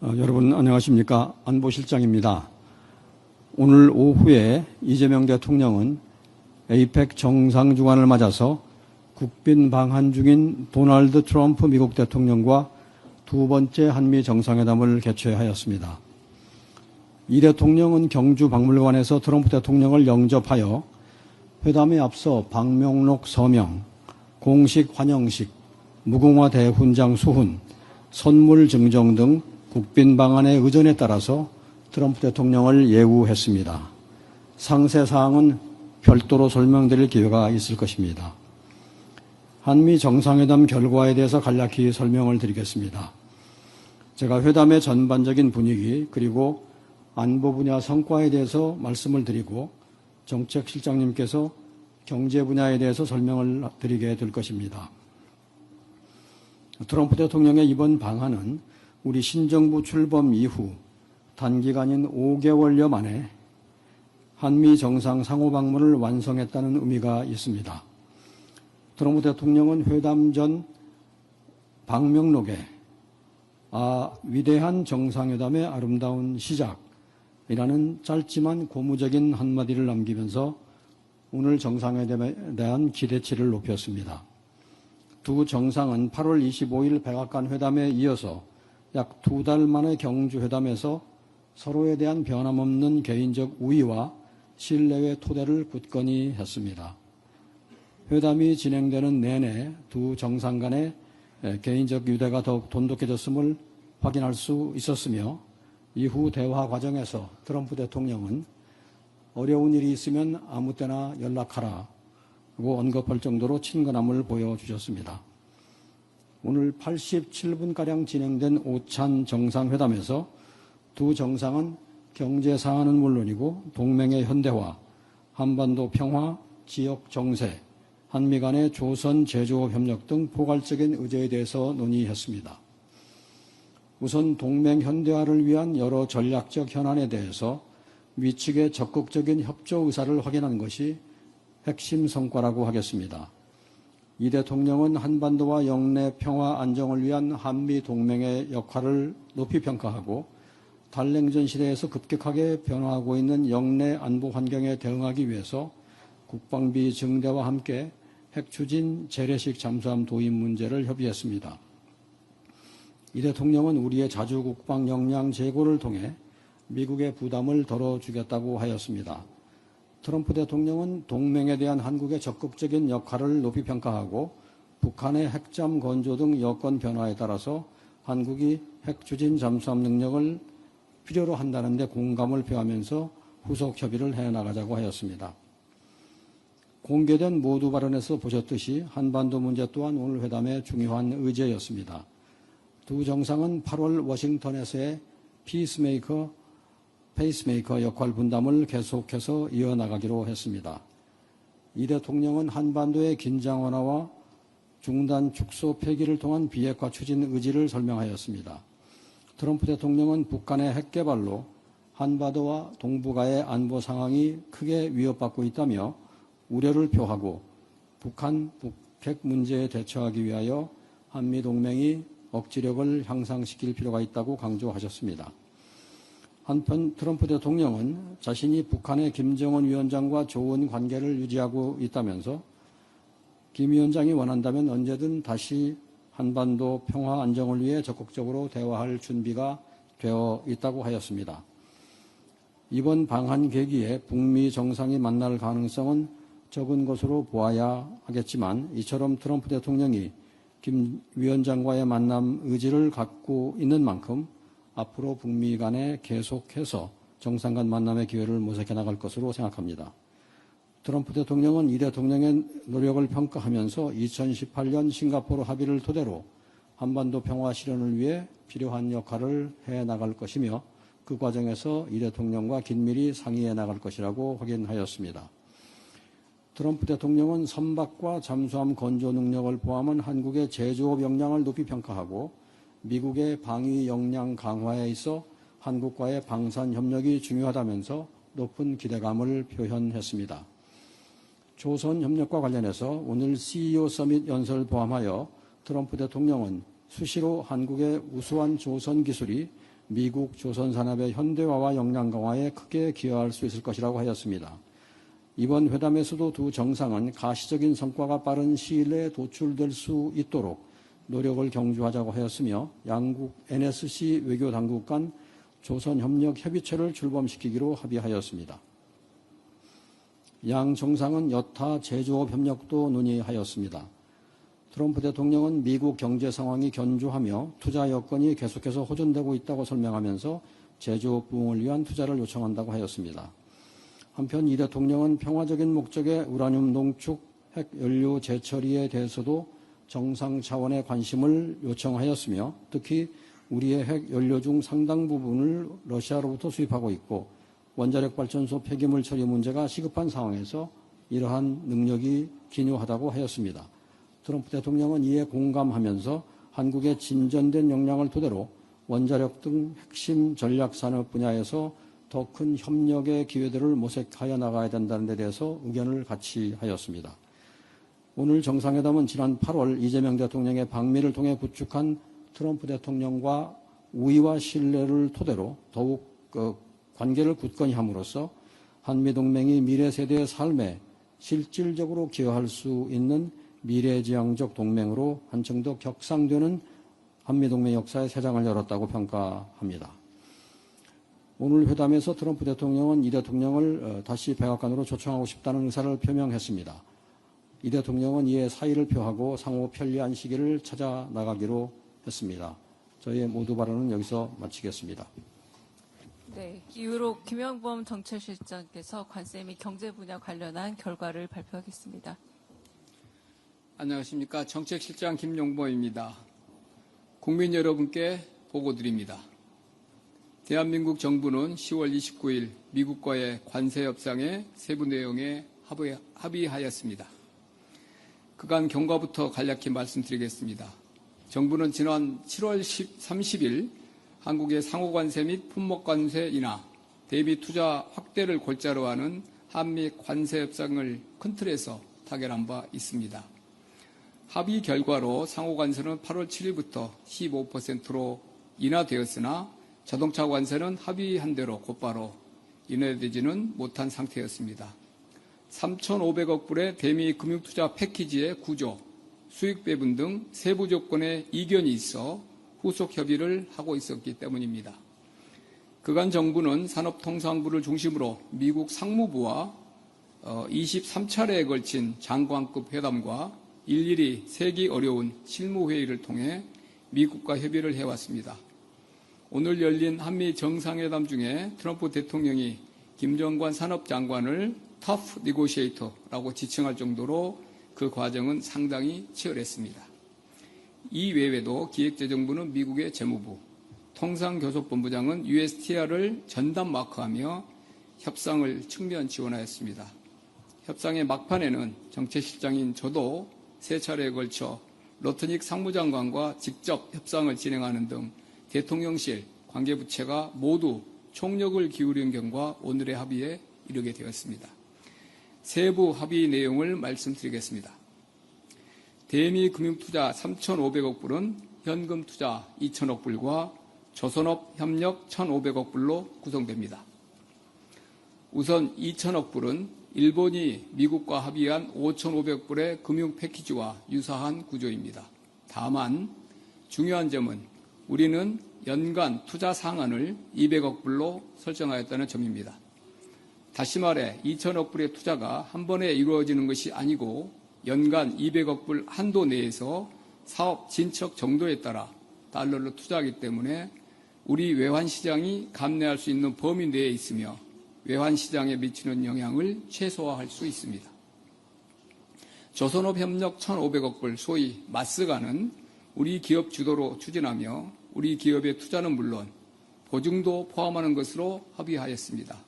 여러분 안녕하십니까? 안보실장입니다. 오늘 오후에 이재명 대통령은 에이펙 정상주간을 맞아서 국빈 방한 중인 도널드 트럼프 미국 대통령과 두 번째 한미 정상회담을 개최하였습니다. 이 대통령은 경주박물관에서 트럼프 대통령을 영접하여 회담에 앞서 방명록 서명, 공식 환영식, 무궁화 대훈장 수훈, 선물 증정 등 국빈 방한의 의전에 따라서 트럼프 대통령을 예우했습니다. 상세 사항은 별도로 설명드릴 기회가 있을 것입니다. 한미 정상회담 결과에 대해서 간략히 설명을 드리겠습니다. 제가 회담의 전반적인 분위기 그리고 안보 분야 성과에 대해서 말씀을 드리고 정책실장님께서 경제 분야에 대해서 설명을 드리게 될 것입니다. 트럼프 대통령의 이번 방한은 우리 신정부 출범 이후 단기간인 5개월여 만에 한미 정상 상호방문을 완성했다는 의미가 있습니다. 트럼프 대통령은 회담 전 방명록에 위대한 정상회담의 아름다운 시작이라는 짧지만 고무적인 한마디를 남기면서 오늘 정상회담에 대한 기대치를 높였습니다. 두 정상은 8월 25일 백악관 회담에 이어서 약 2달 만의 경주회담에서 서로에 대한 변함없는 개인적 우위와 신뢰의 토대를 굳건히 했습니다. 회담이 진행되는 내내 두 정상 간의 개인적 유대가 더욱 돈독해졌음을 확인할 수 있었으며 이후 대화 과정에서 트럼프 대통령은 어려운 일이 있으면 아무 때나 연락하라고 언급할 정도로 친근함을 보여주셨습니다. 오늘 87분가량 진행된 오찬 정상회담에서 두 정상은 경제 사안은 물론이고 동맹의 현대화, 한반도 평화, 지역 정세, 한미 간의 조선 제조업 협력 등 포괄적인 의제에 대해서 논의했습니다. 우선 동맹 현대화를 위한 여러 전략적 현안에 대해서 미측의 적극적인 협조 의사를 확인한 것이 핵심 성과라고 하겠습니다. 이 대통령은 한반도와 영내 평화 안정을 위한 한미 동맹의 역할을 높이 평가하고 달냉전 시대에서 급격하게 변화하고 있는 영내 안보 환경에 대응하기 위해서 국방비 증대와 함께 핵추진 재래식 잠수함 도입 문제를 협의했습니다. 이 대통령은 우리의 자주 국방 역량 제고를 통해 미국의 부담을 덜어주겠다고 하였습니다. 트럼프 대통령은 동맹에 대한 한국의 적극적인 역할을 높이 평가하고 북한의 핵잠 건조 등 여건 변화에 따라서 한국이 핵추진 잠수함 능력을 필요로 한다는 데 공감을 표하면서 후속 협의를 해나가자고 하였습니다. 공개된 모두 발언에서 보셨듯이 한반도 문제 또한 오늘 회담의 중요한 의제였습니다. 두 정상은 8월 워싱턴에서의 페이스메이커 역할 분담을 계속해서 이어나가기로 했습니다. 이 대통령은 한반도의 긴장 완화와 중단 축소 폐기를 통한 비핵화 추진 의지를 설명하였습니다. 트럼프 대통령은 북한의 핵 개발로 한반도와 동북아의 안보 상황이 크게 위협받고 있다며 우려를 표하고 북한 북핵 문제에 대처하기 위하여 한미 동맹이 억지력을 향상시킬 필요가 있다고 강조하셨습니다. 한편 트럼프 대통령은 자신이 북한의 김정은 위원장과 좋은 관계를 유지하고 있다면서 김 위원장이 원한다면 언제든 다시 한반도 평화 안정을 위해 적극적으로 대화할 준비가 되어 있다고 하였습니다. 이번 방한 계기에 북미 정상이 만날 가능성은 적은 것으로 보아야 하겠지만 이처럼 트럼프 대통령이 김 위원장과의 만남 의지를 갖고 있는 만큼 앞으로 북미 간에 계속해서 정상 간 만남의 기회를 모색해 나갈 것으로 생각합니다. 트럼프 대통령은 이 대통령의 노력을 평가하면서 2018년 싱가포르 합의를 토대로 한반도 평화 실현을 위해 필요한 역할을 해 나갈 것이며 그 과정에서 이 대통령과 긴밀히 상의해 나갈 것이라고 확인하였습니다. 트럼프 대통령은 선박과 잠수함 건조 능력을 포함한 한국의 제조업 역량을 높이 평가하고 미국의 방위 역량 강화에 있어 한국과의 방산 협력이 중요하다면서 높은 기대감을 표현했습니다. 조선 협력과 관련해서 오늘 CEO 서밋 연설을 포함하여 트럼프 대통령은 수시로 한국의 우수한 조선 기술이 미국 조선산업의 현대화와 역량 강화에 크게 기여할 수 있을 것이라고 하였습니다. 이번 회담에서도 두 정상은 가시적인 성과가 빠른 시일 내에 도출될 수 있도록 노력을 경주하자고 하였으며 양국 NSC 외교당국 간 조선협력협의체를 출범시키기로 합의하였습니다. 양 정상은 여타 제조업 협력도 논의하였습니다. 트럼프 대통령은 미국 경제 상황이 견조하며 투자 여건이 계속해서 호전되고 있다고 설명하면서 제조업 부흥을 위한 투자를 요청한다고 하였습니다. 한편 이 대통령은 평화적인 목적의 우라늄 농축 핵 연료 재처리에 대해서도 정상 차원의 관심을 요청하였으며 특히 우리의 핵 연료 중 상당 부분을 러시아로부터 수입하고 있고 원자력 발전소 폐기물 처리 문제가 시급한 상황에서 이러한 능력이 기묘하다고 하였습니다. 트럼프 대통령은 이에 공감하면서 한국의 진전된 역량을 토대로 원자력 등 핵심 전략 산업 분야에서 더 큰 협력의 기회들을 모색하여 나가야 된다는 데 대해서 의견을 같이 하였습니다. 오늘 정상회담은 지난 8월 이재명 대통령의 방미를 통해 구축한 트럼프 대통령과 우위와 신뢰를 토대로 더욱 관계를 굳건히 함으로써 한미동맹이 미래 세대의 삶에 실질적으로 기여할 수 있는 미래지향적 동맹으로 한층 더 격상되는 한미동맹 역사의 새 장을 열었다고 평가합니다. 오늘 회담에서 트럼프 대통령은 이 대통령을 다시 백악관으로 초청하고 싶다는 의사를 표명했습니다. 이 대통령은 이에 사의를 표하고 상호 편리한 시기를 찾아 나가기로 했습니다. 저희의 모두 발언은 여기서 마치겠습니다. 네, 이후로 김영범 정책실장께서 관세 및 경제 분야 관련한 결과를 발표하겠습니다. 안녕하십니까. 정책실장 김용범입니다. 국민 여러분께 보고드립니다. 대한민국 정부는 10월 29일 미국과의 관세 협상의 세부 내용에 합의하였습니다. 그간 경과부터 간략히 말씀드리겠습니다. 정부는 지난 7월 30일 한국의 상호관세 및 품목관세 인하, 대미 투자 확대를 골자로 하는 한미 관세 협상을 큰 틀에서 타결한 바 있습니다. 합의 결과로 상호관세는 8월 7일부터 15%로 인하되었으나 자동차 관세는 합의한 대로 곧바로 인하되지는 못한 상태였습니다. 3,500억 불의 대미 금융투자 패키지의 구조, 수익 배분 등 세부 조건에 이견이 있어 후속 협의를 하고 있었기 때문입니다. 그간 정부는 산업통상부를 중심으로 미국 상무부와 23차례에 걸친 장관급 회담과 일일이 세기 어려운 실무회의를 통해 미국과 협의를 해왔습니다. 오늘 열린 한미 정상회담 중에 트럼프 대통령이 김정관 산업장관을 터프 니고시에이터라고 지칭할 정도로 그 과정은 상당히 치열했습니다. 이 외에도 기획재정부는 미국의 재무부, 통상교섭본부장은 USTR을 전담 마크하며 협상을 측면 지원하였습니다. 협상의 막판에는 정책실장인 저도 세 차례에 걸쳐 러트닉 상무장관과 직접 협상을 진행하는 등 대통령실 관계부처가 모두 총력을 기울인 결과 오늘의 합의에 이르게 되었습니다. 세부 합의 내용을 말씀드리겠습니다. 대미 금융투자 3,500억 불은 현금 투자 2,000억 불과 조선업 협력 1,500억 불로 구성됩니다. 우선 2,000억 불은 일본이 미국과 합의한 5,500억 불의 금융 패키지와 유사한 구조입니다. 다만 중요한 점은 우리는 연간 투자 상한을 200억 불로 설정하였다는 점입니다. 다시 말해 2,000억 불의 투자가 한 번에 이루어지는 것이 아니고 연간 200억 불 한도 내에서 사업 진척 정도에 따라 달러를 투자하기 때문에 우리 외환시장이 감내할 수 있는 범위 내에 있으며 외환시장에 미치는 영향을 최소화할 수 있습니다. 조선업 협력 1,500억 불 소위 마스가는 우리 기업 주도로 추진하며 우리 기업의 투자는 물론 보증도 포함하는 것으로 합의하였습니다.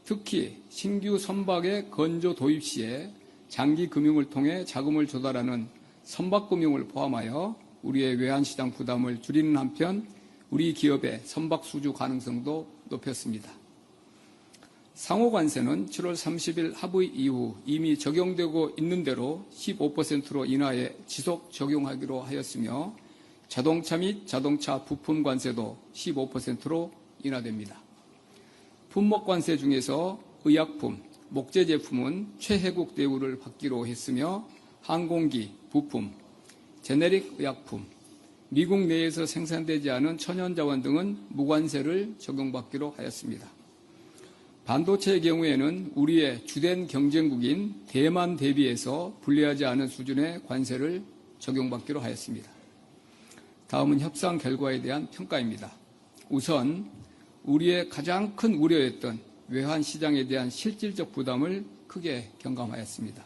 특히 신규 선박의 건조 도입 시에 장기 금융을 통해 자금을 조달하는 선박금융을 포함하여 우리의 외환시장 부담을 줄이는 한편 우리 기업의 선박 수주 가능성도 높였습니다. 상호관세는 7월 30일 합의 이후 이미 적용되고 있는 대로 15%로 인하해 지속 적용하기로 하였으며 자동차 및 자동차 부품 관세도 15%로 인하됩니다. 품목 관세 중에서 의약품, 목재 제품은 최혜국 대우를 받기로 했으며 항공기, 부품, 제네릭 의약품, 미국 내에서 생산되지 않은 천연자원 등은 무관세를 적용받기로 하였습니다. 반도체의 경우에는 우리의 주된 경쟁국인 대만 대비해서 불리하지 않은 수준의 관세를 적용받기로 하였습니다. 다음은 협상 결과에 대한 평가입니다. 우선 우리의 가장 큰 우려였던 외환 시장에 대한 실질적 부담을 크게 경감하였습니다.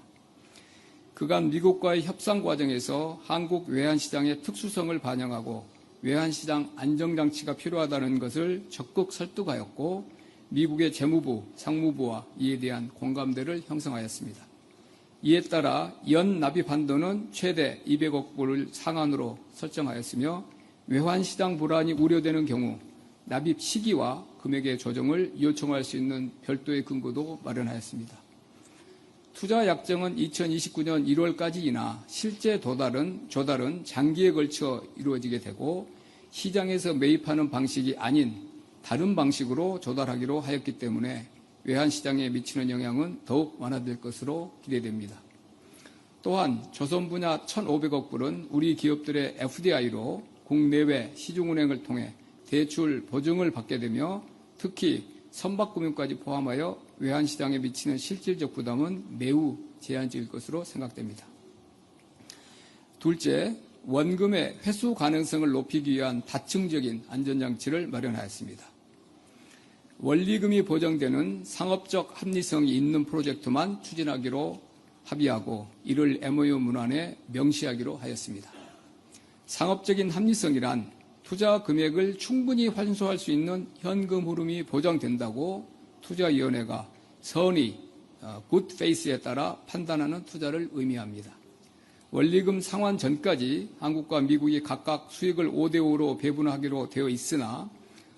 그간 미국과의 협상 과정에서 한국 외환 시장의 특수성을 반영하고 외환 시장 안정장치가 필요하다는 것을 적극 설득하였고 미국의 재무부, 상무부와 이에 대한 공감대를 형성하였습니다. 이에 따라 연 납입 한도는 최대 200억 불을 상한으로 설정하였으며 외환 시장 불안이 우려되는 경우 납입 시기와 금액의 조정을 요청할 수 있는 별도의 근거도 마련하였습니다. 투자 약정은 2029년 1월까지이나 실제 조달은 장기에 걸쳐 이루어지게 되고 시장에서 매입하는 방식이 아닌 다른 방식으로 조달하기로 하였기 때문에 외환시장에 미치는 영향은 더욱 완화될 것으로 기대됩니다. 또한 조선 분야 1,500억 불은 우리 기업들의 FDI로 국내외 시중은행을 통해 대출 보증을 받게 되며 특히 선박금융까지 포함하여 외환시장에 미치는 실질적 부담은 매우 제한적일 것으로 생각됩니다. 둘째, 원금의 회수 가능성을 높이기 위한 다층적인 안전장치를 마련하였습니다. 원리금이 보장되는 상업적 합리성이 있는 프로젝트만 추진하기로 합의하고 이를 MOU 문안에 명시하기로 하였습니다. 상업적인 합리성이란 투자 금액을 충분히 환수할 수 있는 현금 흐름이 보장된다고 투자위원회가 선의, good faith에 따라 판단하는 투자를 의미합니다. 원리금 상환 전까지 한국과 미국이 각각 수익을 5대5로 배분하기로 되어 있으나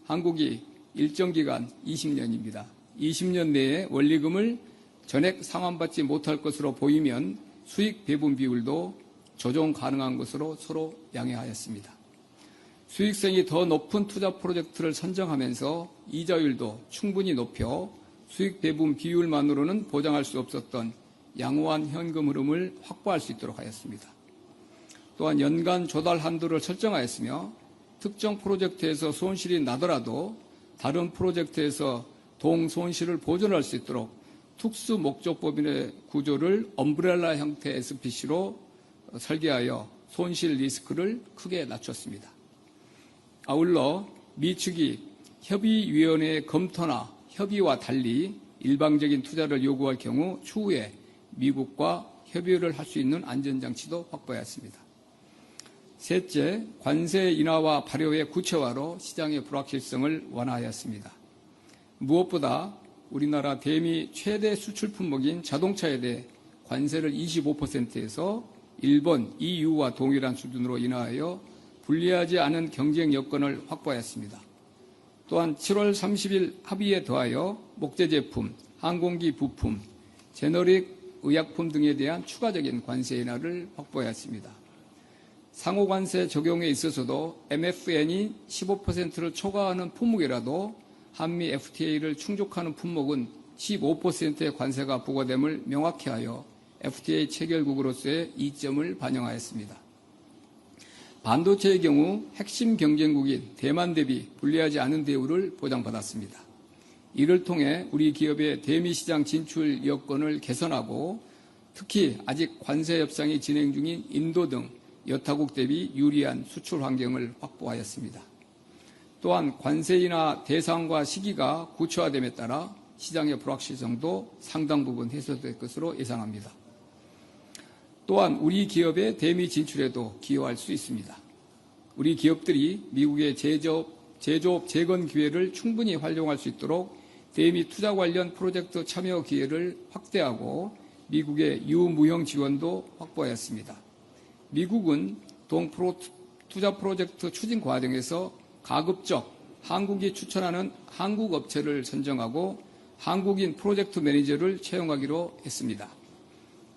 한국이 일정 기간 20년입니다. 20년 내에 원리금을 전액 상환받지 못할 것으로 보이면 수익 배분 비율도 조정 가능한 것으로 서로 양해하였습니다. 수익성이 더 높은 투자 프로젝트를 선정하면서 이자율도 충분히 높여 수익 배분 비율만으로는 보장할 수 없었던 양호한 현금 흐름을 확보할 수 있도록 하였습니다. 또한 연간 조달 한도를 설정하였으며 특정 프로젝트에서 손실이 나더라도 다른 프로젝트에서 동손실을 보존할 수 있도록 특수 목적법인의 구조를 엄브렐라 형태 SPC로 설계하여 손실 리스크를 크게 낮췄습니다. 아울러 미측이 협의위원회의 검토나 협의와 달리 일방적인 투자를 요구할 경우 추후에 미국과 협의를 할 수 있는 안전장치도 확보했습니다. 셋째, 관세 인하와 발효의 구체화로 시장의 불확실성을 완화하였습니다. 무엇보다 우리나라 대미 최대 수출 품목인 자동차에 대해 관세를 25%에서 일본, EU와 동일한 수준으로 인하하여 불리하지 않은 경쟁 여건을 확보하였습니다. 또한 7월 30일 합의에 더하여 목재 제품, 항공기 부품, 제너릭 의약품 등에 대한 추가적인 관세 인하를 확보하였습니다. 상호 관세 적용에 있어서도 MFN이 15%를 초과하는 품목이라도 한미 FTA를 충족하는 품목은 15%의 관세가 부과됨을 명확히 하여 FTA 체결국으로서의 이점을 반영하였습니다. 반도체의 경우 핵심 경쟁국인 대만 대비 불리하지 않은 대우를 보장받았습니다. 이를 통해 우리 기업의 대미 시장 진출 여건을 개선하고 특히 아직 관세 협상이 진행 중인 인도 등 여타국 대비 유리한 수출 환경을 확보하였습니다. 또한 관세 인하 대상과 시기가 구체화됨에 따라 시장의 불확실성도 상당 부분 해소될 것으로 예상합니다. 또한 우리 기업의 대미 진출에도 기여할 수 있습니다. 우리 기업들이 미국의 제조업 재건 기회를 충분히 활용할 수 있도록 대미 투자 관련 프로젝트 참여 기회를 확대하고 미국의 유무형 지원도 확보하였습니다. 미국은 투자 프로젝트 추진 과정에서 가급적 한국이 추천하는 한국 업체를 선정하고 한국인 프로젝트 매니저를 채용하기로 했습니다.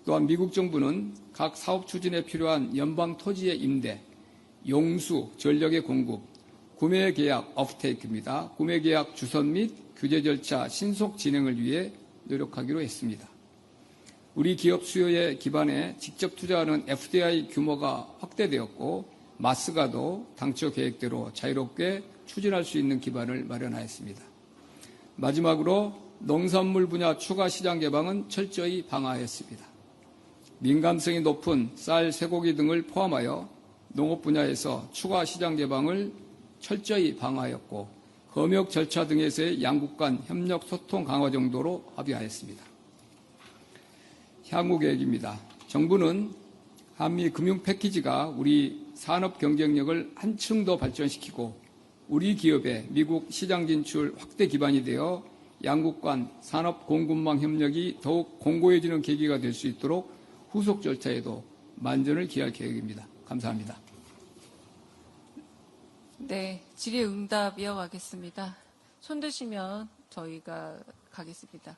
또한 미국 정부는 각 사업 추진에 필요한 연방 토지의 임대, 용수, 전력의 공급, 구매 계약 오프테이크입니다. 구매 계약 주선 및 규제 절차 신속 진행을 위해 노력하기로 했습니다. 우리 기업 수요에 기반해 직접 투자하는 FDI 규모가 확대되었고 마스가도 당초 계획대로 자유롭게 추진할 수 있는 기반을 마련하였습니다. 마지막으로 농산물 분야 추가 시장 개방은 철저히 방어하였습니다. 민감성이 높은 쌀, 쇠고기 등을 포함하여 농업 분야에서 추가 시장 개방을 철저히 방어하였고 검역 절차 등에서의 양국 간 협력 소통 강화 정도로 합의하였습니다. 향후 계획입니다. 정부는 한미 금융 패키지가 우리 산업 경쟁력을 한층 더 발전시키고 우리 기업의 미국 시장 진출 확대 기반이 되어 양국 간 산업 공급망 협력이 더욱 공고해지는 계기가 될 수 있도록 후속 절차에도 만전을 기할 계획입니다. 감사합니다. 네, 질의응답 이어가겠습니다. 손 드시면 저희가 가겠습니다.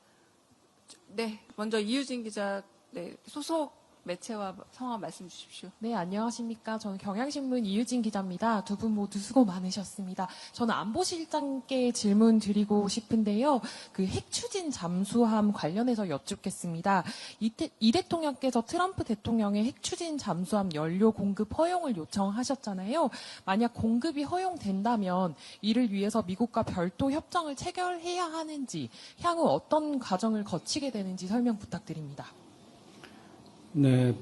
네, 먼저 이유진 기자, 네, 소속 매체와 성함 말씀 주십시오. 네, 안녕하십니까. 저는 경향신문 이유진 기자입니다. 두 분 모두 수고 많으셨습니다. 저는 안보실장께 질문 드리고 싶은데요. 그 핵추진 잠수함 관련해서 여쭙겠습니다. 이 대통령께서 트럼프 대통령의 핵추진 잠수함 연료 공급 허용을 요청하셨잖아요. 만약 공급이 허용된다면 이를 위해서 미국과 별도 협정을 체결해야 하는지, 향후 어떤 과정을 거치게 되는지 설명 부탁드립니다. 네,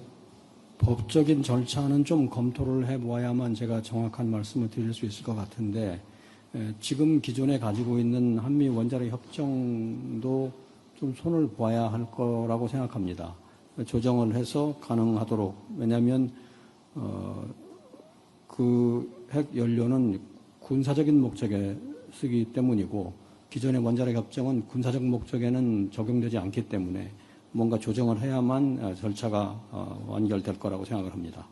법적인 절차는 좀 검토를 해보아야만 제가 정확한 말씀을 드릴 수 있을 것 같은데 지금 기존에 가지고 있는 한미 원자력 협정도 좀 손을 봐야 할 거라고 생각합니다. 조정을 해서 가능하도록. 왜냐하면 그 핵 연료는 군사적인 목적에 쓰기 때문이고 기존의 원자력 협정은 군사적 목적에는 적용되지 않기 때문에 뭔가 조정을 해야만 절차가 완결될 거라고 생각을 합니다.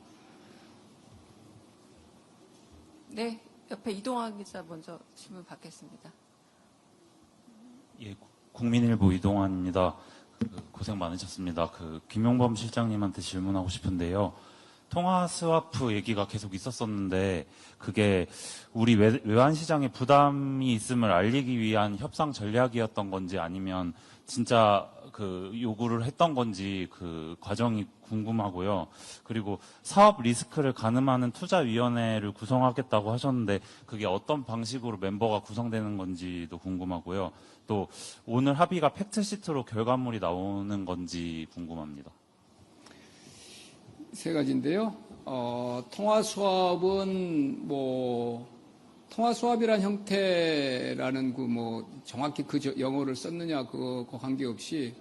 네, 옆에 이동환 기자 먼저 질문 받겠습니다. 예, 국민일보 이동환입니다. 고생 많으셨습니다. 김용범 실장님한테 질문하고 싶은데요. 통화 스와프 얘기가 계속 있었었는데 그게 우리 외환 시장에 부담이 있음을 알리기 위한 협상 전략이었던 건지 아니면 진짜 요구를 했던 건지 그 과정이 궁금하고요. 그리고 사업 리스크를 가늠하는 투자위원회를 구성하겠다고 하셨는데 그게 어떤 방식으로 멤버가 구성되는 건지도 궁금하고요. 또 오늘 합의가 팩트시트로 결과물이 나오는 건지 궁금합니다. 세 가지인데요. 통화 수합은 통화 수합이란 형태라는 정확히 영어를 썼느냐 그거 관계없이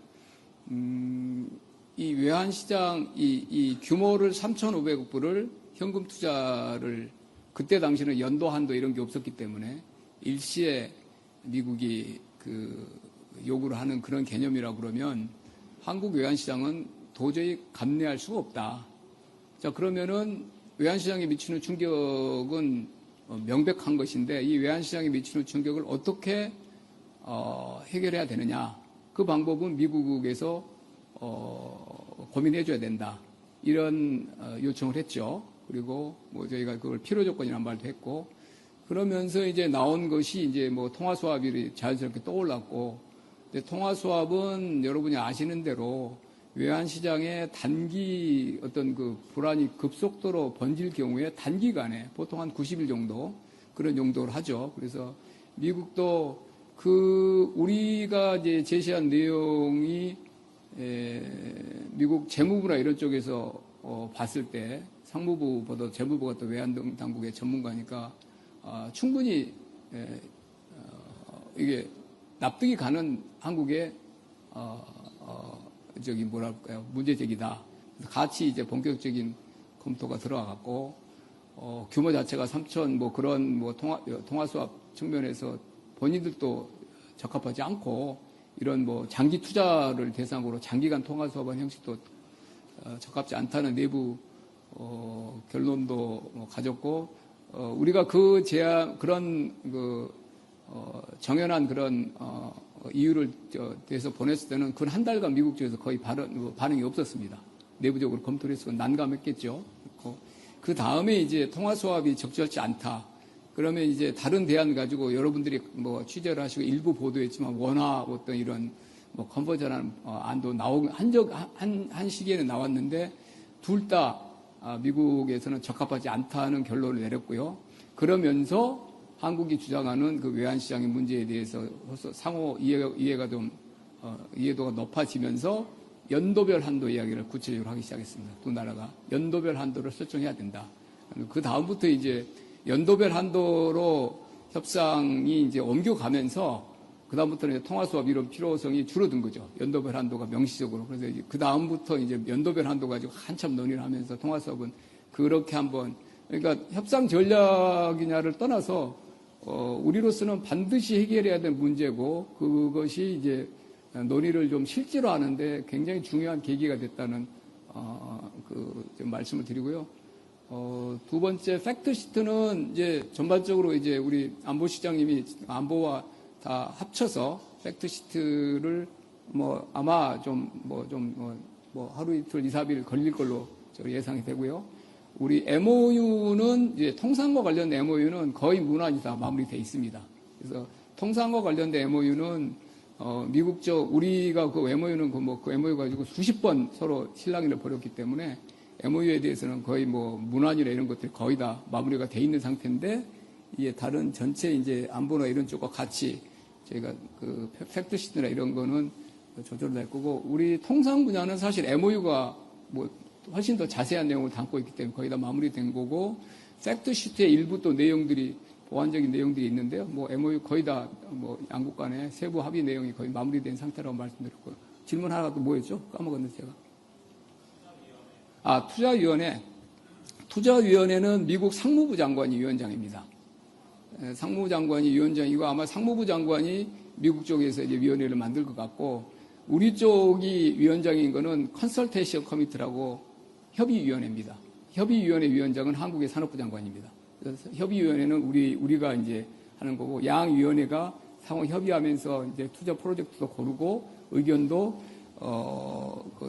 이 외환 시장 이 규모를 3,500억 불을 현금 투자를 그때 당시는 연도 한도 이런 게 없었기 때문에 일시에 미국이 요구를 하는 그런 개념이라고 그러면 한국 외환 시장은 도저히 감내할 수가 없다. 자, 그러면은 외환시장에 미치는 충격은 명백한 것인데 이 외환시장에 미치는 충격을 어떻게 해결해야 되느냐. 그 방법은 미국에서 고민해 줘야 된다. 이런 요청을 했죠. 그리고 저희가 그걸 필요 조건이란 말도 했고 그러면서 이제 나온 것이 이제 통화 수합이 자연스럽게 떠올랐고 근데 통화 수합은 여러분이 아시는 대로 외환 시장에 단기 어떤 불안이 급속도로 번질 경우에 단기간에 보통 한 90일 정도 그런 용도를 하죠. 그래서 미국도 우리가 이제 제시한 내용이 미국 재무부나 이런 쪽에서 봤을 때 상무부보다 재무부가 또 외환 당국의 전문가니까 충분히 이게 납득이 가는 한국의 문제제기다. 같이 이제 본격적인 검토가 들어갔고, 규모 자체가 3천, 통화 수합 측면에서 본인들도 적합하지 않고, 이런 장기 투자를 대상으로 장기간 통화 수합한 형식도 적합지 않다는 내부, 결론도 가졌고, 우리가 정연한 그런, 이유를 대해서 보냈을 때는 그 한 달간 미국 쪽에서 거의 반응이 없었습니다. 내부적으로 검토를 해서 난감했겠죠. 그 다음에 이제 통화 수합이 적절치 않다. 그러면 이제 다른 대안 가지고 여러분들이 뭐 취재를 하시고 일부 보도했지만 원화 어떤 이런 뭐 컨버전한 안도 한 시기에는 나왔는데 둘 다 미국에서는 적합하지 않다는 결론을 내렸고요. 그러면서 한국이 주장하는 그 외환시장의 문제에 대해서 상호 이해도가 높아지면서 연도별 한도 이야기를 구체적으로 하기 시작했습니다. 두 나라가 연도별 한도를 설정해야 된다. 그 다음부터 이제 연도별 한도로 협상이 이제 옮겨가면서 그 다음부터는 통화 수합 이런 필요성이 줄어든 거죠. 연도별 한도가 명시적으로. 그래서 이제 그 다음부터 이제 연도별 한도 가지고 한참 논의를 하면서 통화 수합은 그렇게 한번 그러니까 협상 전략이냐를 떠나서 우리로서는 반드시 해결해야 될 문제고 그것이 이제 논의를 좀 실제로 하는데 굉장히 중요한 계기가 됐다는 좀 말씀을 드리고요. 두 번째 팩트시트는 이제 전반적으로 이제 우리 안보시장님이 안보와 다 합쳐서 팩트시트를 뭐 아마 뭐 하루 이틀 2, 3일 걸릴 걸로 예상이 되고요. 우리 MOU는 이제 통상과 관련된 MOU는 거의 무난히 다 마무리되어 있습니다. 그래서 통상과 관련된 MOU는 미국 쪽 우리가 그 MOU는 그 MOU 가지고 수십 번 서로 실랑이를 벌였기 때문에 MOU에 대해서는 거의 뭐 문안이나 이런 것들이 거의 다 마무리가 돼 있는 상태인데 이게 다른 전체 이제 안보나 이런 쪽과 같이 저희가 그 팩트시트나 이런 거는 조절될 거고 우리 통상 분야는 사실 MOU가 뭐 훨씬 더 자세한 내용을 담고 있기 때문에 거의 다 마무리된 거고 팩트시트의 일부 또 내용들이 보완적인 내용들이 있는데요. 뭐 MOU 거의 다 뭐 양국 간의 세부 합의 내용이 거의 마무리된 상태라고 말씀드렸고요. 질문 하나 또 뭐였죠? 까먹었는데 제가. 투자위원회. 투자위원회는 미국 상무부 장관이 위원장입니다. 상무부 장관이 위원장이고 아마 상무부 장관이 미국 쪽에서 이제 위원회를 만들 것 같고 우리 쪽이 위원장인 거는 컨설테이션 커미티라고 협의위원회입니다. 협의위원회 위원장은 한국의 산업부 장관입니다. 그래서 협의위원회는 우리가 이제 하는 거고 양 위원회가 상호 협의하면서 이제 투자 프로젝트도 고르고 의견도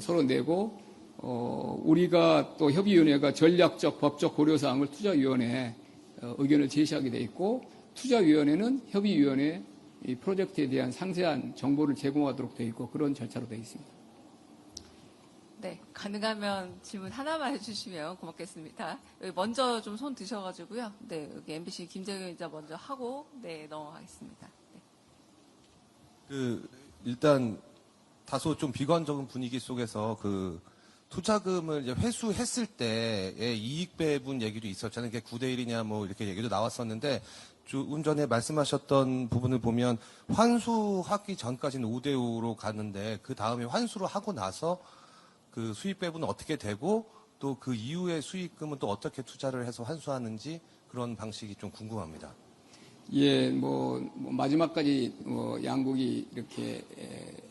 서로 내고 우리가 또 협의위원회가 전략적 법적 고려사항을 투자위원회에 의견을 제시하게 돼 있고 투자위원회는 협의위원회 이 프로젝트에 대한 상세한 정보를 제공하도록 돼 있고 그런 절차로 되어 있습니다. 네, 가능하면 질문 하나만 해주시면 고맙겠습니다. 여기 먼저 좀 손 드셔가지고요. 네, 여기 MBC 김재경 기자 먼저 하고 네 넘어가겠습니다. 네. 일단 다소 좀 비관적인 분위기 속에서 투자금을 이제 회수했을 때의 이익 배분 얘기도 있었잖아요. 이게 9대 1이냐 뭐 이렇게 얘기도 나왔었는데 조금 전에 말씀하셨던 부분을 보면 환수하기 전까지는 5대 5로 갔는데 그 다음에 환수를 하고 나서 그 수익 배분은 어떻게 되고 또 그 이후에 수익금은 또 어떻게 투자를 해서 환수하는지 그런 방식이 좀 궁금합니다. 예, 마지막까지 양국이 이렇게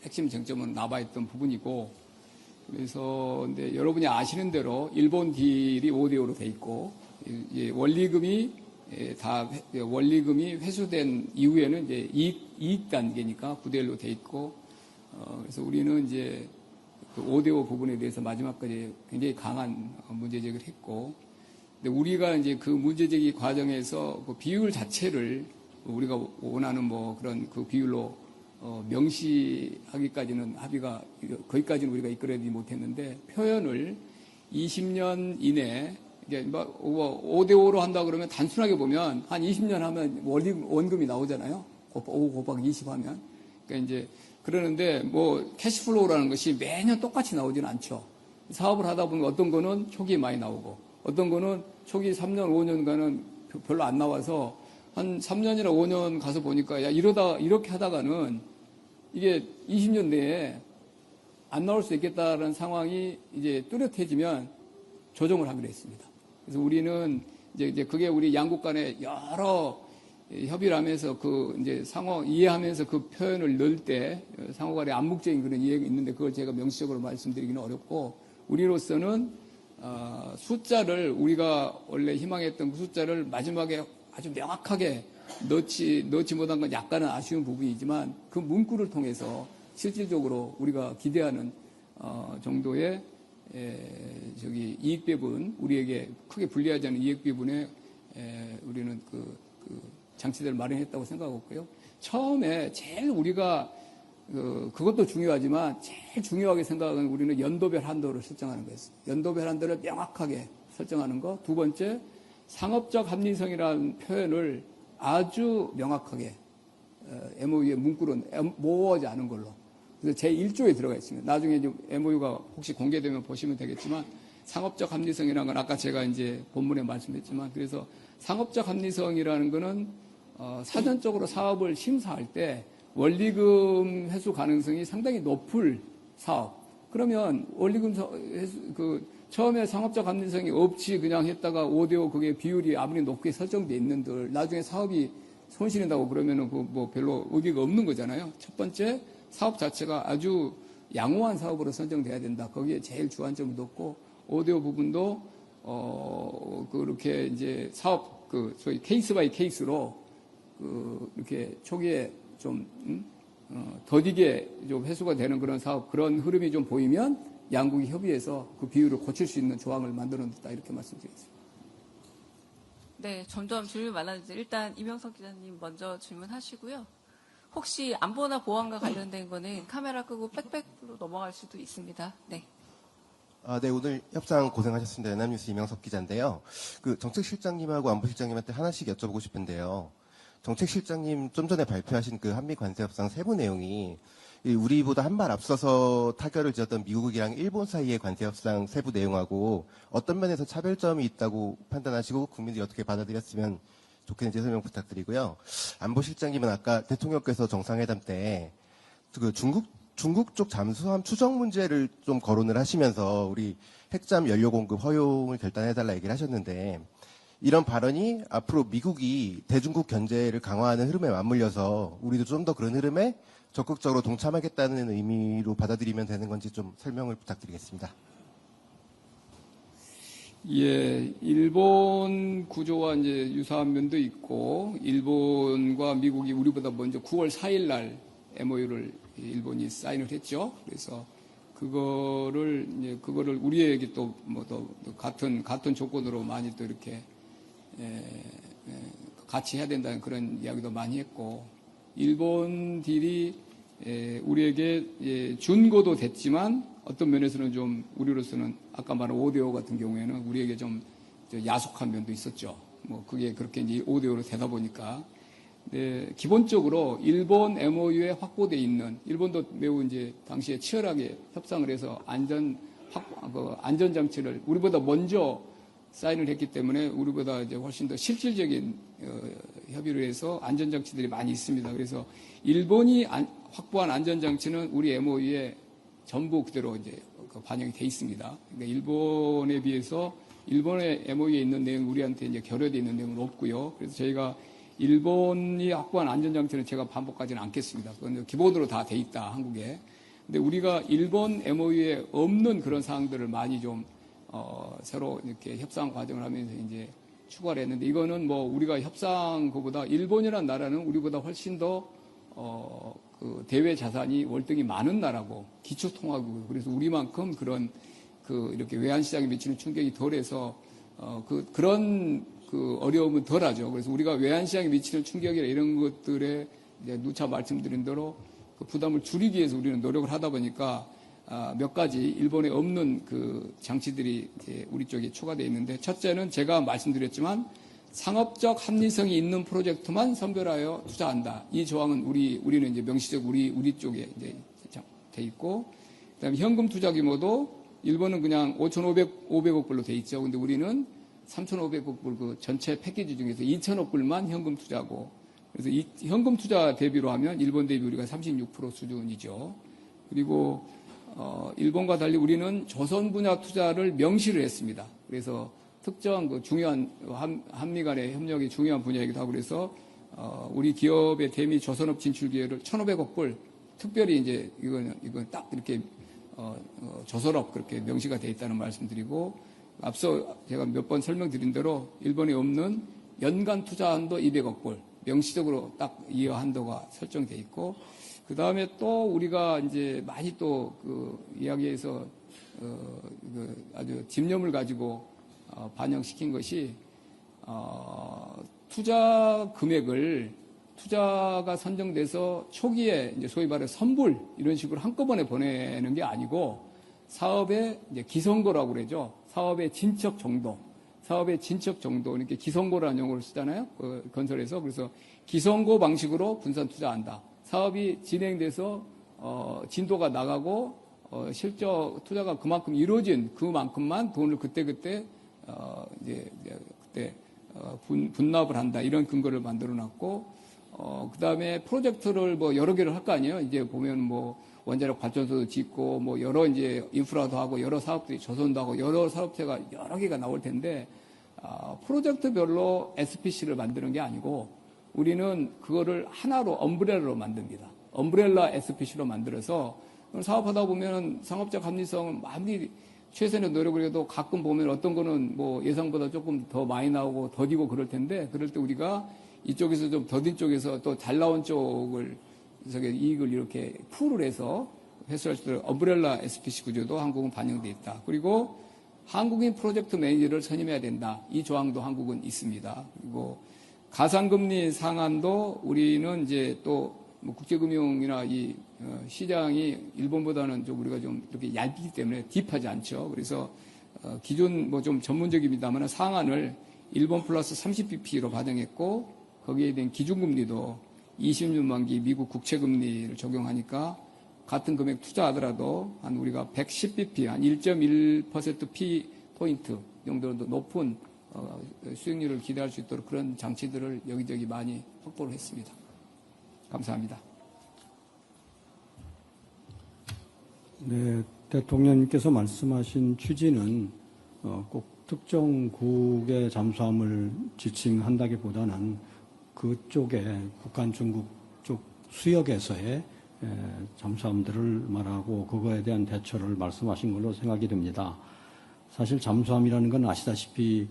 핵심 쟁점은 남아있던 부분이고 그래서 근데 여러분이 아시는 대로 일본 딜이 5대 5로 돼 있고 원리금이 회수된 이후에는 이제 이익 단계니까 9대 1로 돼 있고 그래서 우리는 이제 그 5대 5 부분에 대해서 마지막까지 굉장히 강한 문제 제기를 했고 근데 우리가 이제 그 문제 제기 과정에서 그 비율 자체를 우리가 원하는 그런 그 비율로 명시하기까지는 합의가 거기까지는 우리가 이끌어내지 못했는데 표현을 20년 이내 이게 5대 5로 한다 그러면 단순하게 보면 한 20년 하면 원금이 나오잖아요. 5 곱하기 20 하면 그러니까 이제 그러는데 캐시플로우라는 것이 매년 똑같이 나오지는 않죠. 사업을 하다 보면 어떤 거는 초기에 많이 나오고 어떤 거는 초기 3년 5년간은 별로 안 나와서 한 3년이나 5년 가서 보니까 이렇게 하다가는 이게 20년 내에 안 나올 수 있겠다라는 상황이 이제 뚜렷해지면 조정을 하기로 했습니다. 그래서 우리는 이제 그게 우리 양국 간에 여러 협의를 하면서 이제 상호 이해하면서 그 표현을 넣을 때 상호 간에 암묵적인 그런 이해가 있는데 그걸 제가 명시적으로 말씀드리기는 어렵고 우리로서는 숫자를 우리가 원래 희망했던 그 숫자를 마지막에 아주 명확하게 넣지 못한 건 약간은 아쉬운 부분이지만 그 문구를 통해서 실질적으로 우리가 기대하는 정도의 저기 이익 배분, 우리에게 크게 불리하지 않은 이익 배분에 우리는 그 장치들을 마련했다고 생각하고요. 처음에 제일 우리가 그것도 중요하지만 제일 중요하게 생각하는 우리는 연도별 한도를 설정하는 거였어요. 연도별 한도를 명확하게 설정하는 거. 두 번째, 상업적 합리성이라는 표현을 아주 명확하게 MOU의 문구로 모호하지 않은 걸로. 그래서 제1조에 들어가 있습니다. 나중에 이제 MOU가 혹시 공개되면 보시면 되겠지만 상업적 합리성이라는 건 아까 제가 이제 본문에 말씀했지만 그래서 상업적 합리성이라는 거는 사전적으로 사업을 심사할 때 원리금 회수 가능성이 상당히 높을 사업. 그러면 원리금 회수, 처음에 상업적 합리성이 없이 그냥 했다가 5대5 그게 비율이 아무리 높게 설정돼 있는들 나중에 사업이 손실이 나고 그러면은 뭐 별로 의미가 없는 거잖아요. 첫 번째, 사업 자체가 아주 양호한 사업으로 선정돼야 된다. 거기에 제일 주안점을 뒀고 5대5 부분도 그렇게 이제 사업 소위 케이스 바이 케이스로 이렇게 초기에 좀 더디게 좀 회수가 되는 그런 사업 그런 흐름이 좀 보이면 양국이 협의해서 그 비율을 고칠 수 있는 조항을 만들어냈다 이렇게 말씀드리겠습니다. 네, 점점 질문이 많아지죠. 일단 이명석 기자님 먼저 질문하시고요. 혹시 안보나 보안과 관련된 거는 카메라 끄고 빽빽으로 넘어갈 수도 있습니다. 네. 네, 오늘 협상 고생하셨습니다. 연합뉴스 이명석 기자인데요. 정책실장님하고 안보실장님한테 하나씩 여쭤보고 싶은데요. 정책실장님 좀 전에 발표하신 한미 관세 협상 세부 내용이 우리보다 한 발 앞서서 타결을 지었던 미국이랑 일본 사이의 관세 협상 세부 내용하고 어떤 면에서 차별점이 있다고 판단하시고 국민들이 어떻게 받아들였으면 좋겠는지 설명 부탁드리고요. 안보실장님은 아까 대통령께서 정상회담 때 중국 쪽 잠수함 추정 문제를 좀 거론을 하시면서 우리 핵잠 연료 공급 허용을 결단해달라 얘기를 하셨는데 이런 발언이 앞으로 미국이 대중국 견제를 강화하는 흐름에 맞물려서 우리도 좀 더 그런 흐름에 적극적으로 동참하겠다는 의미로 받아들이면 되는 건지 좀 설명을 부탁드리겠습니다. 예, 일본 구조와 이제 유사한 면도 있고 일본과 미국이 우리보다 먼저 9월 4일 날 MOU를 일본이 사인을 했죠. 그래서 그거를 우리에게 또 뭐 더 같은 조건으로 많이 또 이렇게 같이 해야 된다는 그런 이야기도 많이 했고 일본 딜이 우리에게 준거도 됐지만 어떤 면에서는 좀 우리로서는 아까 말한 5대5 같은 경우에는 우리에게 좀 야속한 면도 있었죠. 뭐 그게 그렇게 이제 5대5로 되다 보니까 기본적으로 일본 MOU에 확보돼 있는 일본도 매우 이제 당시에 치열하게 협상을 해서 안전 장치를 우리보다 먼저 사인을 했기 때문에 우리보다 이제 훨씬 더 실질적인 협의를 해서 안전 장치들이 많이 있습니다. 그래서 일본이 확보한 안전 장치는 우리 MOU에 전부 그대로 이제 반영이 돼 있습니다. 그러니까 일본에 비해서 일본의 MOU에 있는 내용 우리한테 이제 결여돼 있는 내용은 없고요. 그래서 저희가 일본이 확보한 안전 장치는 제가 반복하지는 않겠습니다. 그건 기본으로 다 돼 있다 한국에. 근데 우리가 일본 MOU에 없는 그런 사항들을 많이 좀 새로 이렇게 협상 과정을 하면서 이제 추가를 했는데 이거는 뭐 우리가 협상 그보다 일본이라는 나라는 우리보다 훨씬 더 그 대외 자산이 월등히 많은 나라고 기초통화국이고 그래서 우리만큼 그런 이렇게 외환 시장에 미치는 충격이 덜해서 그런 어려움은 덜하죠. 그래서 우리가 외환 시장에 미치는 충격이나 이런 것들에 이제 누차 말씀드린 대로 그 부담을 줄이기 위해서 우리는 노력을 하다 보니까 몇 가지 일본에 없는 그 장치들이 이제 우리 쪽에 추가되어 있는데 첫째는 제가 말씀드렸지만 상업적 합리성이 있는 프로젝트만 선별하여 투자한다. 이 조항은 우리는 이제 명시적 우리 쪽에 이제 돼 있고 그다음에 현금 투자 규모도 일본은 그냥 5,500억 불로 돼 있죠. 근데 우리는 3,500억 불 그 전체 패키지 중에서 2,000억 불만 현금 투자고 그래서 이 현금 투자 대비로 하면 일본 대비 우리가 36% 수준이죠. 그리고 일본과 달리 우리는 조선 분야 투자를 명시를 했습니다. 그래서 특정 그 중요한 한미 간의 협력이 중요한 분야이기도 하고 그래서 우리 기업의 대미 조선업 진출 기회를 1,500억 불 특별히 이제 이건 딱 이렇게 조선업 그렇게 명시가 돼 있다는 말씀드리고 앞서 제가 몇 번 설명드린 대로 일본에 없는 연간 투자 한도 200억 불 명시적으로 딱 이 한도가 설정돼 있고 그 다음에 또 우리가 이제 많이 또 그 이야기에서 아주 집념을 가지고 반영시킨 것이 투자 금액을 투자가 선정돼서 초기에 이제 소위 말해 선불 이런 식으로 한꺼번에 보내는 게 아니고 사업의 이제 기선고라고 그러죠. 사업의 진척 정도 이렇게 기선고라는 용어를 쓰잖아요. 건설에서. 그래서 기선고 방식으로 분산 투자한다. 사업이 진행돼서 진도가 나가고 실적 투자가 그만큼 이루어진 그만큼만 돈을 그때 분납을 한다. 이런 근거를 만들어 놨고 그다음에 프로젝트를 뭐 여러 개를 할 거 아니에요. 이제 보면 뭐 원자력 발전소도 짓고 뭐 여러 이제 인프라도 하고 여러 사업들이 조선도 하고 여러 사업체가 여러 개가 나올 텐데 프로젝트별로 SPC를 만드는 게 아니고 우리는 그거를 하나로 엄브렐라로 만듭니다. 엄브렐라 SPC로 만들어서 사업하다 보면 상업적 합리성은 아무리 최선의 노력을 해도 가끔 보면 어떤 거는 뭐 예상보다 조금 더 많이 나오고 더디고 그럴 텐데 그럴 때 우리가 이쪽에서 좀 더딘 쪽에서 또 잘 나온 쪽을 이익을 이렇게 풀을 해서 회수할 수 있도록 엄브렐라 SPC 구조도 한국은 반영되어 있다. 그리고 한국인 프로젝트 매니저를 선임해야 된다. 이 조항도 한국은 있습니다. 그리고 가상금리 상한도 우리는 이제 또 뭐 국제금융이나 이 시장이 일본보다는 좀 우리가 좀 이렇게 얇기 때문에 딥하지 않죠. 그래서 기존 뭐 좀 전문적입니다만 상한을 일본 플러스 30bp로 반영했고 거기에 대한 기준금리도 20년만기 미국 국채금리를 적용하니까 같은 금액 투자하더라도 한 우리가 110bp, 한 1.1% 포인트 정도로 높은 수익률을 기대할 수 있도록 그런 장치들을 여기저기 많이 확보를 했습니다. 감사합니다. 네, 대통령님께서 말씀하신 취지는 꼭 특정 국의 잠수함을 지칭한다기보다는 그쪽에 북한, 중국 쪽 수역에서의 잠수함들을 말하고 그거에 대한 대처를 말씀하신 걸로 생각이 됩니다. 사실 잠수함이라는 건 아시다시피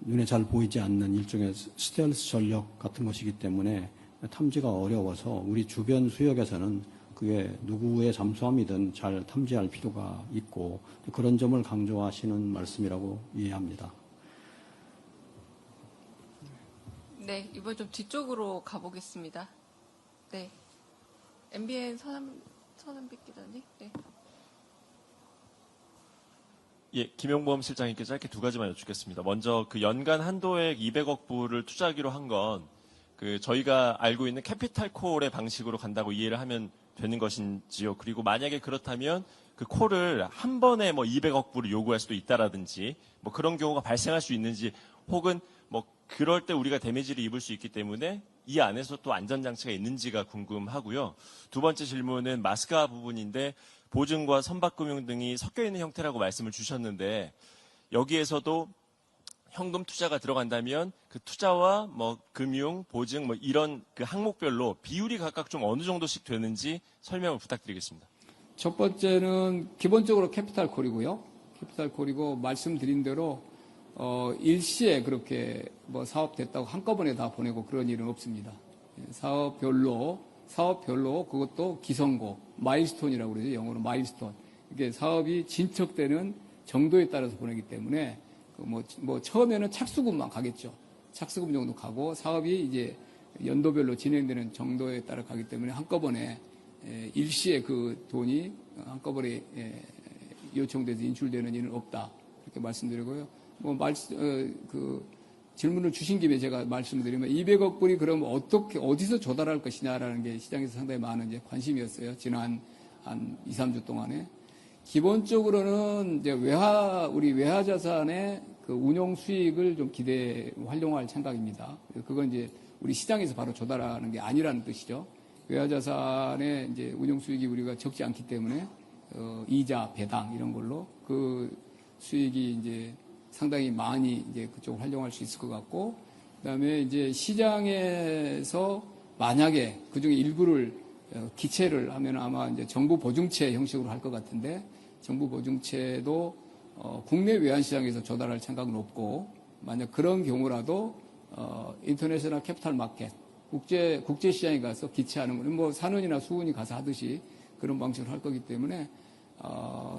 눈에 잘 보이지 않는 일종의 스텔스 전력 같은 것이기 때문에 탐지가 어려워서 우리 주변 수역에서는 그게 누구의 잠수함이든 잘 탐지할 필요가 있고 그런 점을 강조하시는 말씀이라고 이해합니다. 네, 이번 좀 뒤쪽으로 가보겠습니다. 네, MBN 서남빛 기자님. 네. 예, 김용범 실장님께 짧게 두 가지만 여쭙겠습니다. 먼저 그 연간 한도액 200억 불을 투자하기로 한 건 그 저희가 알고 있는 캐피탈콜의 방식으로 간다고 이해를 하면 되는 것인지요. 그리고 만약에 그렇다면 그 콜을 한 번에 뭐 200억 불을 요구할 수도 있다라든지 뭐 그런 경우가 발생할 수 있는지 혹은 뭐 그럴 때 우리가 데미지를 입을 수 있기 때문에 이 안에서 또 안전장치가 있는지가 궁금하고요. 두 번째 질문은 마스카 부분인데 보증과 선박금융 등이 섞여 있는 형태라고 말씀을 주셨는데 여기에서도 현금 투자가 들어간다면 그 투자와 뭐 금융, 보증 뭐 이런 그 항목별로 비율이 각각 좀 어느 정도씩 되는지 설명을 부탁드리겠습니다. 첫 번째는 기본적으로 캐피탈콜이고요. 캐피탈콜이고 말씀드린 대로 일시에 그렇게 뭐 사업 됐다고 한꺼번에 다 보내고 그런 일은 없습니다. 사업별로 그것도 기선고, 마일스톤이라고 그러죠. 영어로 마일스톤. 이게 사업이 진척되는 정도에 따라서 보내기 때문에 뭐 처음에는 착수금만 가겠죠. 착수금 정도 가고 사업이 이제 연도별로 진행되는 정도에 따라 가기 때문에 한꺼번에 일시에 그 돈이 한꺼번에 요청돼서 인출되는 일은 없다. 그렇게 말씀드리고요. 그 질문을 주신 김에 제가 말씀드리면 200억 불이 그럼 어디서 조달할 것이냐라는 게 시장에서 상당히 많은 이제 관심이었어요. 지난 한 2, 3주 동안에. 기본적으로는 이제 우리 외화 자산의 그 운용 수익을 좀 활용할 생각입니다. 그건 이제 우리 시장에서 바로 조달하는 게 아니라는 뜻이죠. 외화 자산의 이제 운용 수익이 우리가 적지 않기 때문에 이자, 배당 이런 걸로 그 수익이 이제 상당히 많이 이제 그쪽을 활용할 수 있을 것 같고, 그다음에 이제 시장에서 만약에 그중에 일부를 기체를 하면 아마 이제 정부 보증채 형식으로 할 것 같은데, 정부 보증채도 국내 외환시장에서 조달할 생각은 없고, 만약 그런 경우라도 인터내셔널 캐피탈 마켓, 국제 시장에 가서 기체하는 거는 뭐 산원이나 수은이 가서 하듯이 그런 방식으로 할 거기 때문에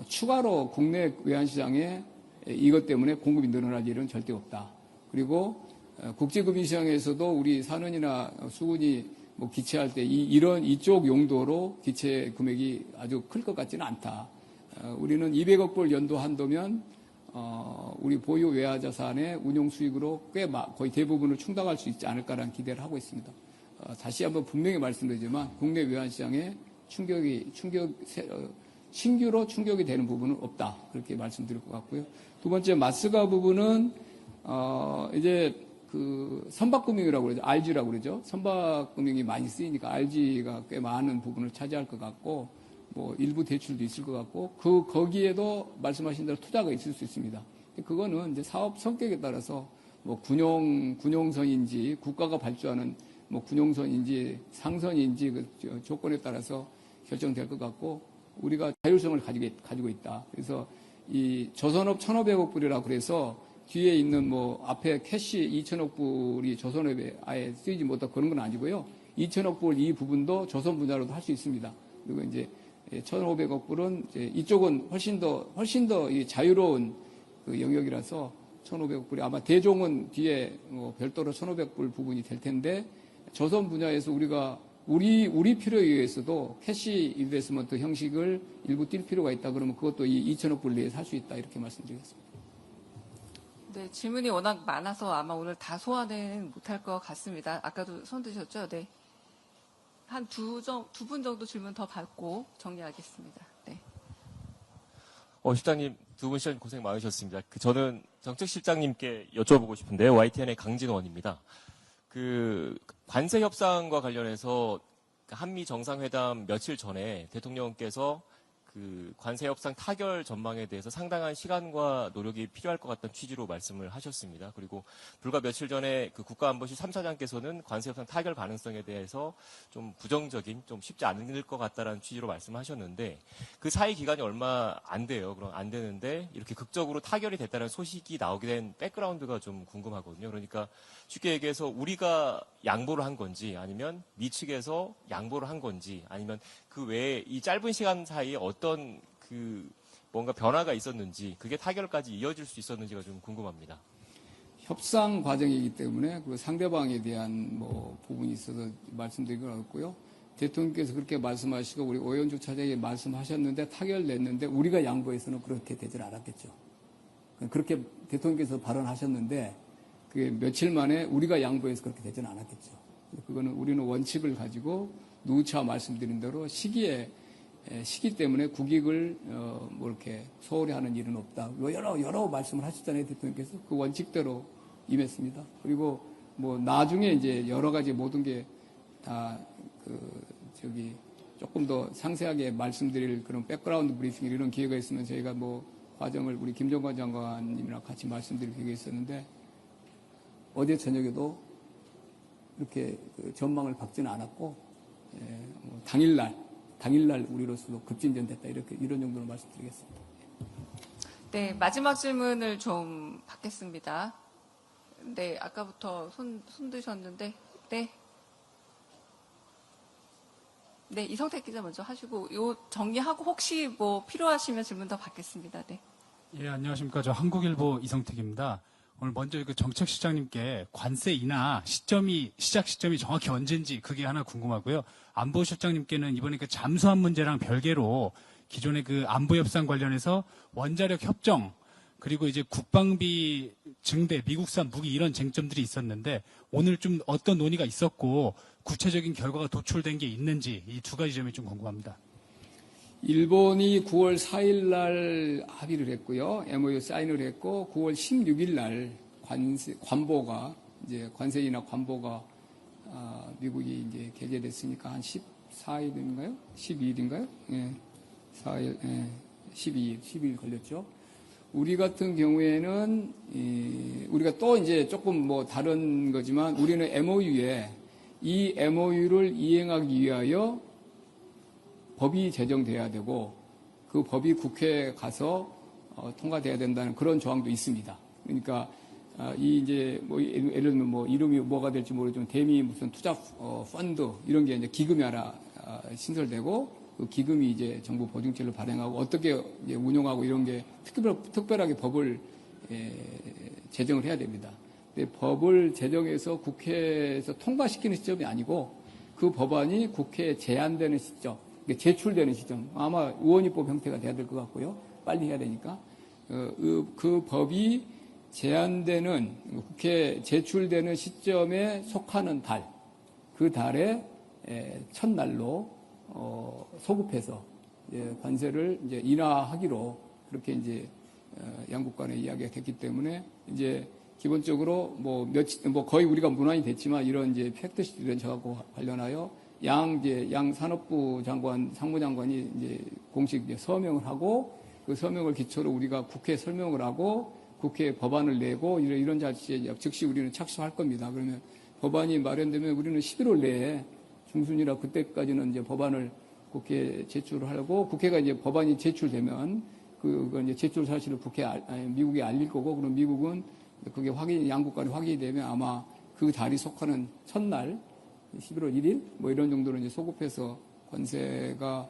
추가로 국내 외환시장에 이것 때문에 공급이 늘어날 일은 절대 없다. 그리고 국제금융시장에서도 우리 산원이나 수군이 뭐 기체할 때 이쪽 용도로 기체 금액이 아주 클 것 같지는 않다. 우리는 200억 불 연도 한도면 우리 보유 외화 자산의 운용 수익으로 거의 대부분을 충당할 수 있지 않을까라는 기대를 하고 있습니다. 다시 한번 분명히 말씀드리지만 국내 외환 시장에 신규로 충격이 되는 부분은 없다. 그렇게 말씀드릴 것 같고요. 두 번째 마스가 부분은 이제 그 선박금융이라고 그러죠. RG라고 그러죠. 선박금융이 많이 쓰이니까 RG가 꽤 많은 부분을 차지할 것 같고 뭐 일부 대출도 있을 것 같고 거기에도 말씀하신 대로 투자가 있을 수 있습니다. 그거는 이제 사업 성격에 따라서 뭐 군용선인지 국가가 발주하는 뭐 군용선인지 상선인지 그 조건에 따라서 결정될 것 같고 우리가 자율성을 가지고 있다. 그래서 이 조선업 1,500억 불이라고 그래서 뒤에 있는 뭐 앞에 캐시 2,000억 불이 조선업에 아예 쓰이지 못하고 그런 건 아니고요. 2,000억 불 이 부분도 조선 분야로도 할 수 있습니다. 그리고 이제 1,500억 불은 이제 이쪽은 훨씬 더 이 자유로운 그 영역이라서 1,500억 불이 아마 대종은 뒤에 뭐 별도로 1,500불 부분이 될 텐데 조선 분야에서 우리가 우리 필요에 의해서도 캐시 인베스먼트 형식을 일부 뛸 필요가 있다 그러면 그것도 이 2,000억 불 내에서 할 수 있다 이렇게 말씀드리겠습니다. 네, 질문이 워낙 많아서 아마 오늘 다 소화는 못할 것 같습니다. 아까도 손 드셨죠? 네. 한 두 분 정도 질문 더 받고 정리하겠습니다. 네. 실장님, 두 분 시장님 고생 많으셨습니다. 저는 정책실장님께 여쭤보고 싶은데요. YTN의 강진원입니다. 그 관세 협상과 관련해서 한미 정상회담 며칠 전에 대통령께서 그 관세 협상 타결 전망에 대해서 상당한 시간과 노력이 필요할 것 같다는 취지로 말씀을 하셨습니다. 그리고 불과 며칠 전에 그 국가안보실 3차장께서는 관세 협상 타결 가능성에 대해서 좀 부정적인, 좀 쉽지 않을 것 같다라는 취지로 말씀하셨는데 그 사이 기간이 얼마 안 돼요. 그럼 안 되는데 이렇게 극적으로 타결이 됐다는 소식이 나오게 된 백그라운드가 좀 궁금하거든요. 그러니까 쉽게 얘기해서 우리가 양보를 한 건지 아니면 미 측에서 양보를 한 건지 아니면 그 외에 이 짧은 시간 사이에 어떤 그 뭔가 변화가 있었는지 그게 타결까지 이어질 수 있었는지가 좀 궁금합니다. 협상 과정이기 때문에 그 상대방에 대한 뭐 부분이 있어서 말씀드리긴 어렵고요. 대통령께서 그렇게 말씀하시고 우리 오현주 차장이 말씀하셨는데 타결됐는데 우리가 양보해서는 그렇게 되질 않았겠죠. 그렇게 대통령께서 발언하셨는데 그게 며칠 만에 우리가 양보해서 그렇게 되지는 않았겠죠. 그거는 우리는 원칙을 가지고 누차 말씀드린 대로 시기 때문에 국익을 뭐 이렇게 소홀히 하는 일은 없다. 여러 말씀을 하셨잖아요, 대통령께서. 그 원칙대로 임했습니다. 그리고 뭐 나중에 이제 여러 가지 모든 게 다 조금 더 상세하게 말씀드릴 그런 백그라운드 브리핑 이런 기회가 있으면 저희가 뭐 과정을 우리 김정관 장관님이랑 같이 말씀드릴 기회가 있었는데 어제 저녁에도 이렇게 전망을 박지는 않았고 뭐 당일날 우리로서도 급진전됐다 이런 정도로 말씀드리겠습니다. 네, 마지막 질문을 좀 받겠습니다. 네, 아까부터 손 드셨는데, 네. 네, 이성택 기자 먼저 하시고, 요 정리하고 혹시 뭐 필요하시면 질문 더 받겠습니다. 네. 예, 안녕하십니까. 저 한국일보 이성택입니다. 오늘 먼저 그 정책실장님께 관세 인하 시작 시점이 정확히 언제인지 그게 하나 궁금하고요. 안보실장님께는 이번에 그 잠수함 문제랑 별개로 기존의 그 안보 협상 관련해서 원자력 협정 그리고 이제 국방비 증대, 미국산 무기 이런 쟁점들이 있었는데 오늘 좀 어떤 논의가 있었고 구체적인 결과가 도출된 게 있는지 이 두 가지 점이 좀 궁금합니다. 일본이 9월 4일 날 합의를 했고요. MOU 사인을 했고 9월 16일 날 관보가 이제 관세 인하 관보가 미국이 이제 게재됐으니까 한 14일인가요? 12일인가요? 예. 4일, 예. 12일 걸렸죠. 우리 같은 경우에는 우리가 또 이제 조금 뭐 다른 거지만 우리는 MOU에 이 MOU를 이행하기 위하여 법이 제정돼야 되고 그 법이 국회에 가서 통과돼야 된다는 그런 조항도 있습니다. 그러니까 이 이제 뭐 예를 들면 뭐 이름이 뭐가 될지 모르지만 대미 무슨 투자 펀드 이런 게 이제 기금이 하나 신설되고 그 기금이 이제 정부 보증제를 발행하고 어떻게 이제 운용하고 이런 게 특별하게 법을 제정을 해야 됩니다. 근데 법을 제정해서 국회에서 통과시키는 시점이 아니고 그 법안이 국회에 제안되는 시점, 제출되는 시점, 아마 의원입법 형태가 돼야 될 것 같고요. 빨리 해야 되니까. 그 법이 제안되는, 국회에 제출되는 시점에 속하는 달, 그 달에 첫날로 소급해서 관세를 이제 인하하기로 그렇게 이제 양국 간의 이야기가 됐기 때문에 이제 기본적으로 뭐 거의 우리가 문안이 됐지만 이런 이제 팩트시트를 저하고 관련하여 양 산업부 장관, 상무장관이 이제 공식 이제 서명을 하고 그 서명을 기초로 우리가 국회에 설명을 하고 국회에 법안을 내고 이런 자체에 즉시 우리는 착수할 겁니다. 그러면 법안이 마련되면 우리는 11월 내에 중순이라 그때까지는 이제 법안을 국회에 제출을 하고 국회가 이제 법안이 제출되면 그건 이제 제출 사실을 미국에 알릴 거고 그럼 미국은 그게 양국 간에 확인이 되면 아마 그 달이 속하는 첫날 11월 1일 뭐 이런 정도로 이제 소급해서 관세가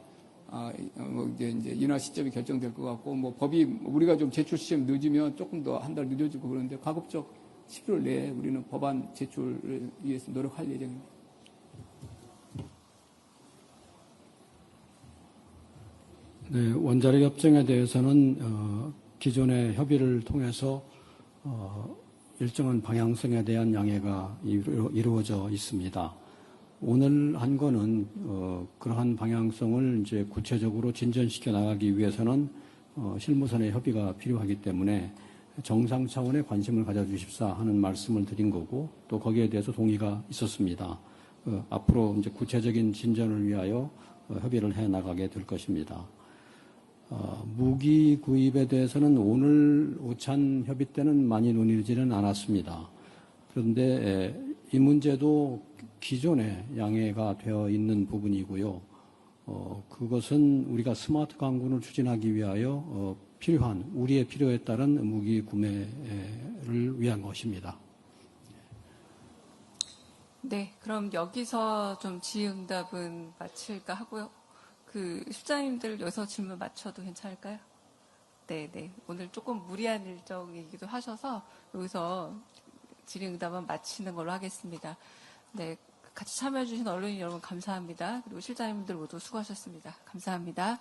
이제 인하 시점이 결정될 것 같고 뭐 법이 우리가 좀 제출 시점 늦으면 조금 더 한 달 늦어지고 그러는데 가급적 11월 내에 우리는 법안 제출을 위해서 노력할 예정입니다. 네, 원자력 협정에 대해서는 기존의 협의를 통해서 일정한 방향성에 대한 양해가 이루어져 있습니다. 오늘 한 거는 그러한 방향성을 이제 구체적으로 진전시켜 나가기 위해서는 실무선의 협의가 필요하기 때문에 정상 차원의 관심을 가져주십사 하는 말씀을 드린 거고 또 거기에 대해서 동의가 있었습니다. 앞으로 이제 구체적인 진전을 위하여 협의를 해 나가게 될 것입니다. 무기 구입에 대해서는 오늘 오찬 협의 때는 많이 논의되지는 않았습니다. 그런데 이 문제도 기존에 양해가 되어 있는 부분이고요. 그것은 우리가 스마트 강군을 추진하기 위하여 필요한 우리의 필요에 따른 무기 구매를 위한 것입니다. 네, 그럼 여기서 좀 질의응답은 마칠까 하고요. 그 실장님들 여기서 질문 맞춰도 괜찮을까요? 네. 오늘 조금 무리한 일정이기도 하셔서 여기서 질의응답은 마치는 걸로 하겠습니다. 네, 같이 참여해주신 언론인 여러분 감사합니다. 그리고 실장님들 모두 수고하셨습니다. 감사합니다.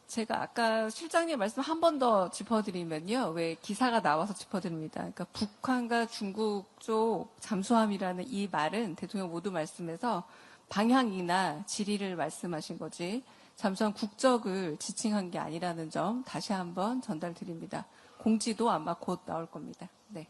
제가 아까 실장님 말씀 한 번 더 짚어드리면요. 왜 기사가 나와서 짚어드립니다. 그러니까 북한과 중국 쪽 잠수함이라는 이 말은 대통령 모두 말씀에서 방향이나 지리를 말씀하신 거지 잠수함 국적을 지칭한 게 아니라는 점 다시 한번 전달드립니다. 공지도 아마 곧 나올 겁니다. 네.